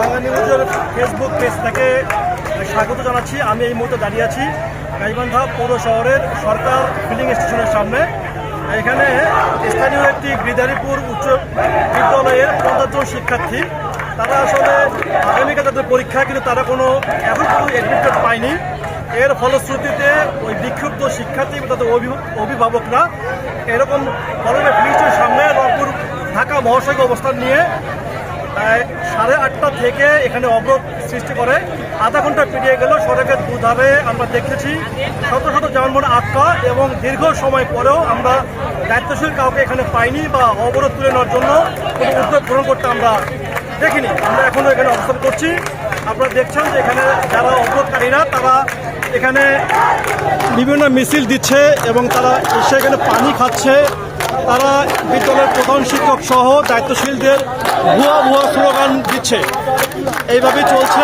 বাংলা নিউজের Facebook page থেকে স্বাগত জানাচ্ছি। আমি এই মুহূর্তে দাঁড়িয়ে আছি গাইবান্ধা পৌর শহরের সরকার ফিলিং স্টেশনের সামনে। এখানে স্থানীয় একটি গৃধারীপুর উচ্চ বিদ্যালয়ের 50 জন শিক্ষার্থী, তারা আসলে আগামীকাল তাদের পরীক্ষা, কিন্তু তারা এখন কোনো অ্যাডমিট পায়নি। এর ফলশ্রুতিতে ওই বিক্ষুব্ধ শিক্ষার্থী এবং তাদের অভিভাবকরা এরকম কলেজের ফিলিংসের সামনে রংপুর ঢাকা মহাসড়কে অবস্থান নিয়ে 8:30 থেকে এখানে অবরোধ সৃষ্টি করে। আধা ঘন্টা পেরিয়ে গেল। সড়কের দুধারে আমরা দেখেছি শত শত যানবাহন আটকা, এবং দীর্ঘ সময় পরেও আমরা দায়িত্বশীল কাউকে এখানে পাইনি বা অবরোধ তুলে নেওয়ার জন্য কোনো উদ্যোগ গ্রহণ করতে আমরা দেখিনি। আমরা এখনও এখানে অবস্থান করছি। আপনারা দেখছেন যে এখানে যারা অবরোধকারীরা তারা এখানে বিভিন্ন মিছিল দিচ্ছে এবং তারা এসে এখানে পানি খাচ্ছে। তারা বিদ্যালয়ের প্রধান শিক্ষক সহ দায়িত্বশীলদের ভুয়া ভুয়া স্লোগান দিচ্ছে। এইভাবেই চলছে।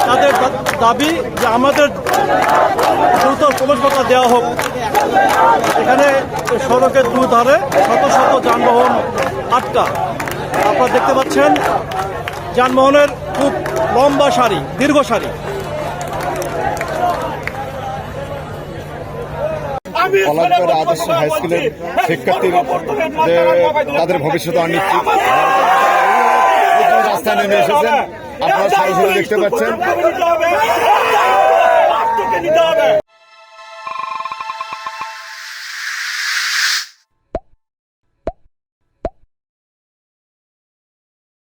তাদের দাবি যে আমাদের দ্রুত প্রবেশপত্র দেওয়া হোক। এখানে সড়কের দুধারে শত শত যানবাহন আটকা। আপনারা দেখতে পাচ্ছেন যানবাহনের খুব লম্বা সারি, দীর্ঘ সারি। পলাশবাড়ি আদর্শ হাই স্কুলের শিক্ষার্থীর তাদের ভবিষ্যৎ অনিশ্চিত, রাস্তায় নেমে এসেছেন। আপনারা সরাসরি দেখতে পাচ্ছেন।